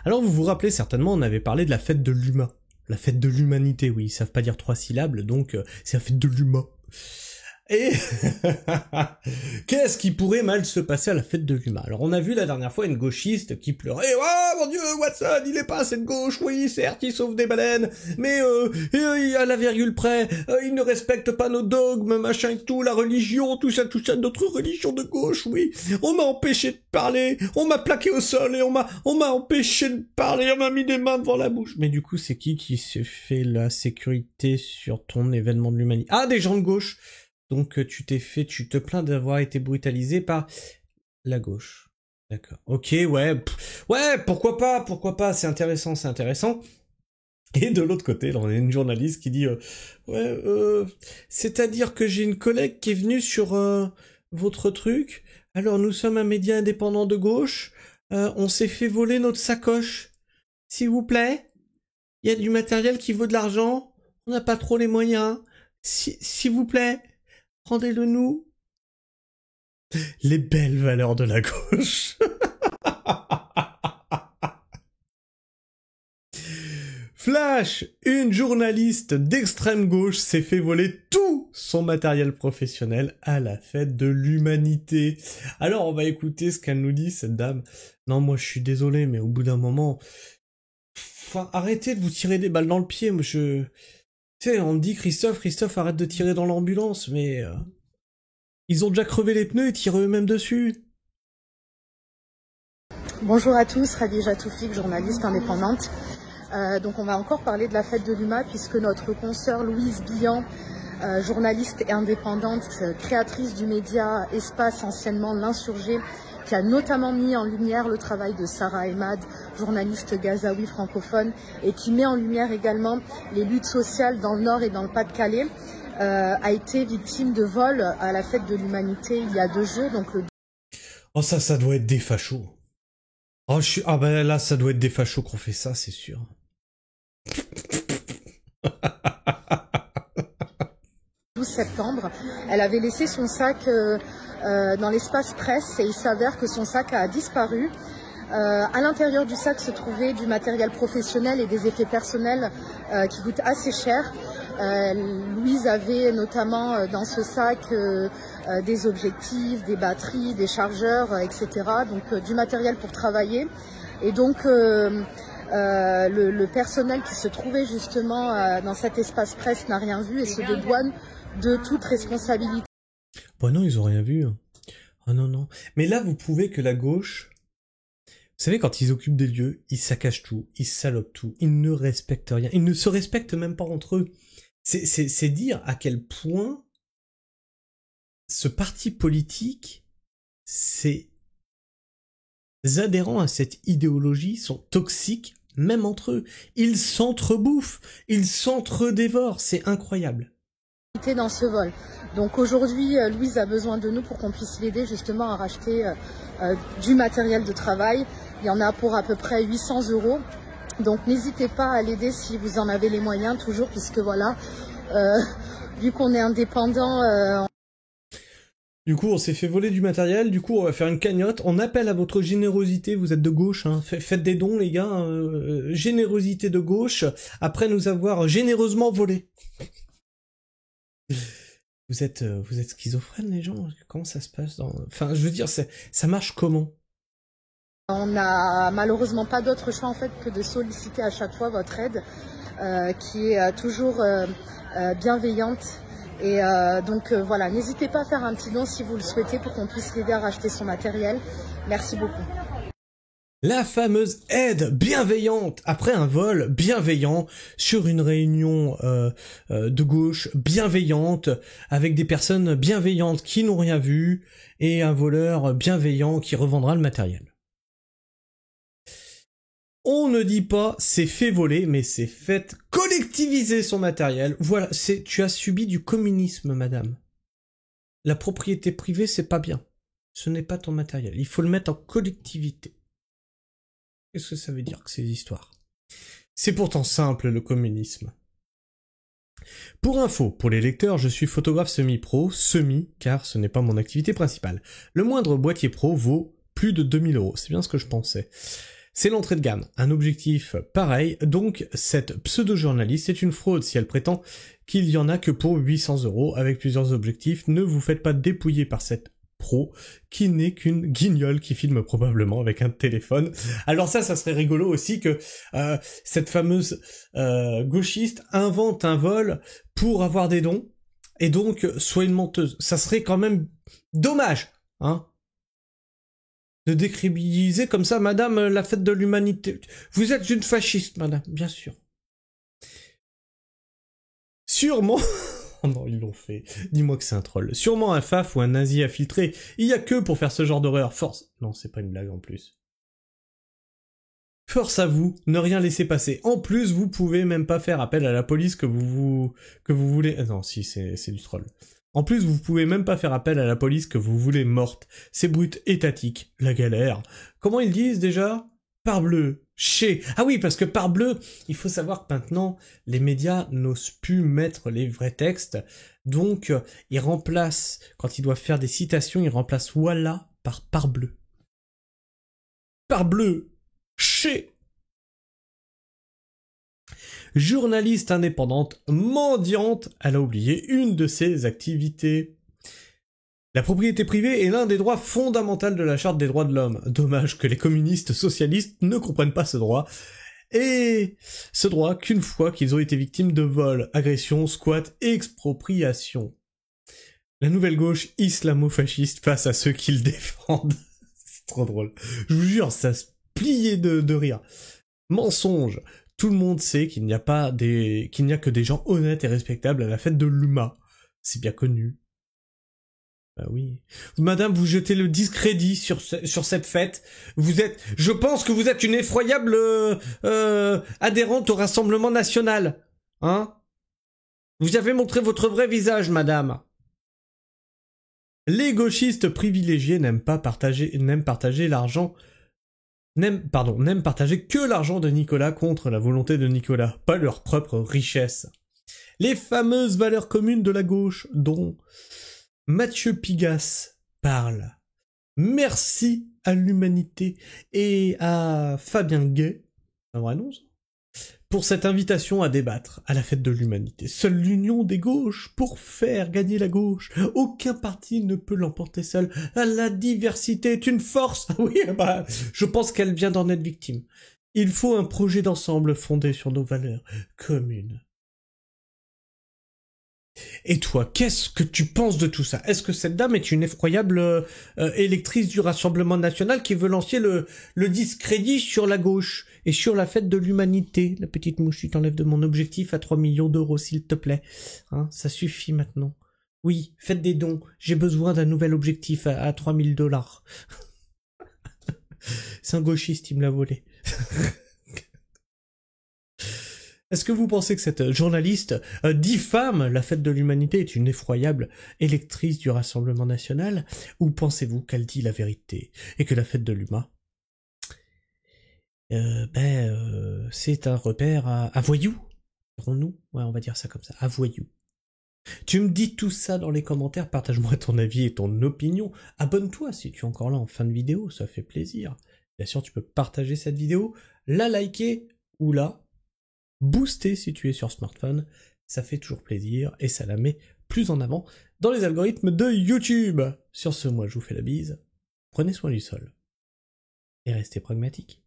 Alors vous vous rappelez certainement, on avait parlé de la fête de l'humain. La fête de l'humanité, oui, ils savent pas dire 3 syllabes, donc c'est la fête de l'humain. Et qu'est-ce qui pourrait mal se passer à la fête de l'humain? Alors on a vu la dernière fois une gauchiste qui pleurait. Oh mon dieu, Watson, il est pas assez de gauche, oui, certes, il sauve des baleines, mais à la virgule près, il ne respecte pas nos dogmes, machin et tout, la religion, tout ça, notre religion de gauche, oui. On m'a empêché de parler, on m'a plaqué au sol et on m'a empêché de parler, on m'a mis des mains devant la bouche. Mais du coup, c'est qui se fait la sécurité sur ton événement de l'humanité? Ah, des gens de gauche. Donc tu te plains d'avoir été brutalisé par la gauche. D'accord. Ok, ouais, ouais, pourquoi pas, c'est intéressant. Et de l'autre côté, là, on a une journaliste qui dit c'est-à-dire que j'ai une collègue qui est venue sur votre truc. Alors nous sommes un média indépendant de gauche. On s'est fait voler notre sacoche. S'il vous plaît, il y a du matériel qui vaut de l'argent. On n'a pas trop les moyens. S'il vous plaît. Rendez-le nous. Les belles valeurs de la gauche. Flash, une journaliste d'extrême gauche s'est fait voler tout son matériel professionnel à la fête de l'humanité. Alors on va écouter ce qu'elle nous dit, cette dame. Non, moi je suis désolé, mais au bout d'un moment... Enfin, arrêtez de vous tirer des balles dans le pied, moi je... Tu sais, on me dit Christophe, arrête de tirer dans l'ambulance, mais... Ils ont déjà crevé les pneus et tiré eux-mêmes dessus. Bonjour à tous, Khadija Toufik, journaliste indépendante. Donc on va encore parler de la fête de l'UMA puisque notre consoeur Louise Billan, journaliste et indépendante, créatrice du média Espace, anciennement L'Insurgé, qui a notamment mis en lumière le travail de Sarah Emad, journaliste gazaoui francophone, et qui met en lumière également les luttes sociales dans le Nord et dans le Pas-de-Calais, a été victime de vol à la fête de l'humanité il y a 2 jours. Donc Oh ça doit être des fachos. Oh ben là ça doit être des fachos qu'on fait ça, c'est sûr. 12 septembre, elle avait laissé son sac dans l'espace presse et il s'avère que son sac a disparu. À l'intérieur du sac se trouvait du matériel professionnel et des effets personnels qui coûtent assez cher. Louise avait notamment dans ce sac des objectifs, des batteries, des chargeurs, etc. Donc du matériel pour travailler. Et donc le personnel qui se trouvait justement dans cet espace presse n'a rien vu et se dédouane de toute responsabilité. Bon non, ils ont rien vu. Oh non. Mais là, vous prouvez que la gauche... Vous savez, quand ils occupent des lieux, ils saccagent tout, ils salopent tout, ils ne respectent rien, ils ne se respectent même pas entre eux. C'est dire à quel point ce parti politique, ces adhérents à cette idéologie sont toxiques, même entre eux. Ils s'entrebouffent, ils s'entredévorent, c'est incroyable. Dans ce vol. Donc aujourd'hui, Louise a besoin de nous pour qu'on puisse l'aider justement à racheter du matériel de travail. Il y en a pour à peu près 800 €. Donc n'hésitez pas à l'aider si vous en avez les moyens, toujours, puisque voilà, vu qu'on est indépendant... Du coup, on s'est fait voler du matériel, du coup, on va faire une cagnotte. On appelle à votre générosité, vous êtes de gauche, hein. Faites des dons, les gars. Générosité de gauche, après nous avoir généreusement volé. Vous êtes schizophrènes, les gens? Comment ça se passe dans... Enfin, je veux dire, ça marche comment? On n'a malheureusement pas d'autre choix en fait que de solliciter à chaque fois votre aide, qui est toujours bienveillante. Et donc voilà, n'hésitez pas à faire un petit don si vous le souhaitez pour qu'on puisse l'aider à racheter son matériel. Merci beaucoup. La fameuse aide bienveillante après un vol bienveillant sur une réunion de gauche bienveillante avec des personnes bienveillantes qui n'ont rien vu et un voleur bienveillant qui revendra le matériel. On ne dit pas c'est fait voler, mais c'est fait collectiviser son matériel. Voilà, tu as subi du communisme, madame. La propriété privée, c'est pas bien. Ce n'est pas ton matériel. Il faut le mettre en collectivité. Qu'est-ce que ça veut dire que ces histoires? C'est pourtant simple, le communisme. Pour info, pour les lecteurs, je suis photographe semi-pro, car ce n'est pas mon activité principale. Le moindre boîtier pro vaut plus de 2000 €, c'est bien ce que je pensais. C'est l'entrée de gamme, un objectif pareil, donc cette pseudo-journaliste est une fraude si elle prétend qu'il y en a que pour 800 € avec plusieurs objectifs. Ne vous faites pas dépouiller par cette pro qui n'est qu'une guignole qui filme probablement avec un téléphone. Alors ça serait rigolo aussi que cette fameuse gauchiste invente un vol pour avoir des dons et donc soit une menteuse. Ça serait quand même dommage, hein, de décrédibiliser comme ça, madame, la fête de l'humanité. Vous êtes une fasciste, madame, bien sûr. Sûrement... Oh non, ils l'ont fait. Dis-moi que c'est un troll. Sûrement un faf ou un nazi infiltré. Il y a que pour faire ce genre d'horreur. Force... Non, c'est pas une blague en plus. Force à vous, ne rien laisser passer. En plus, vous pouvez même pas faire appel à la police que vous voulez... Ah non, si, c'est du troll. En plus, vous pouvez même pas faire appel à la police que vous voulez morte. C'est brut étatique, la galère. Comment ils disent déjà ? Parbleu, chez... Ah oui, parce que parbleu, il faut savoir que maintenant, les médias n'osent plus mettre les vrais textes, donc ils remplacent, quand ils doivent faire des citations, ils remplacent voilà par parbleu. Parbleu, chez... Journaliste indépendante, mendiante, elle a oublié une de ses activités. La propriété privée est l'un des droits fondamentaux de la Charte des droits de l'homme. Dommage que les communistes socialistes ne comprennent pas ce droit. Et ce droit qu'une fois qu'ils ont été victimes de vols, agressions, squats, expropriations. La nouvelle gauche islamo-fasciste face à ceux qui le défendent. C'est trop drôle. Je vous jure, ça se pliait de rire. Mensonge. Tout le monde sait qu'il n'y a que des gens honnêtes et respectables à la fête de l'UMA. C'est bien connu. Bah oui. Madame, vous jetez le discrédit sur cette fête. Je pense que vous êtes une effroyable adhérente au Rassemblement National. Hein? Vous avez montré votre vrai visage, madame. Les gauchistes privilégiés n'aiment partager que l'argent de Nicolas contre la volonté de Nicolas, pas leur propre richesse. Les fameuses valeurs communes de la gauche, dont Mathieu Pigasse parle. Merci à l'humanité et à Fabien Gay, un vrai nom, pour cette invitation à débattre à la fête de l'humanité. Seule l'union des gauches pour faire gagner la gauche. Aucun parti ne peut l'emporter seul. La diversité est une force. Oui, bah, je pense qu'elle vient d'en être victime. Il faut un projet d'ensemble fondé sur nos valeurs communes. Et toi, qu'est-ce que tu penses de tout ça? Est-ce que cette dame est une effroyable électrice du Rassemblement National qui veut lancer le discrédit sur la gauche et sur la fête de l'humanité? La petite mouche, tu t'enlèves de mon objectif à 3 millions d'euros, s'il te plaît. Hein, ça suffit maintenant. Oui, faites des dons. J'ai besoin d'un nouvel objectif à 3000 $. C'est un gauchiste, il me l'a volé. Est-ce que vous pensez que cette journaliste diffame la fête de l'humanité, est une effroyable électrice du Rassemblement National, ou pensez-vous qu'elle dit la vérité et que la fête de l'humain, c'est un repère à voyous, dirons-nous? Ouais, on va dire ça comme ça, à voyous. Tu me dis tout ça dans les commentaires, partage-moi ton avis et ton opinion, abonne-toi si tu es encore là en fin de vidéo, ça fait plaisir. Bien sûr, tu peux partager cette vidéo, la liker ou la booster si tu es sur smartphone, ça fait toujours plaisir et ça la met plus en avant dans les algorithmes de YouTube. Sur ce, moi je vous fais la bise, prenez soin du sol et restez pragmatiques.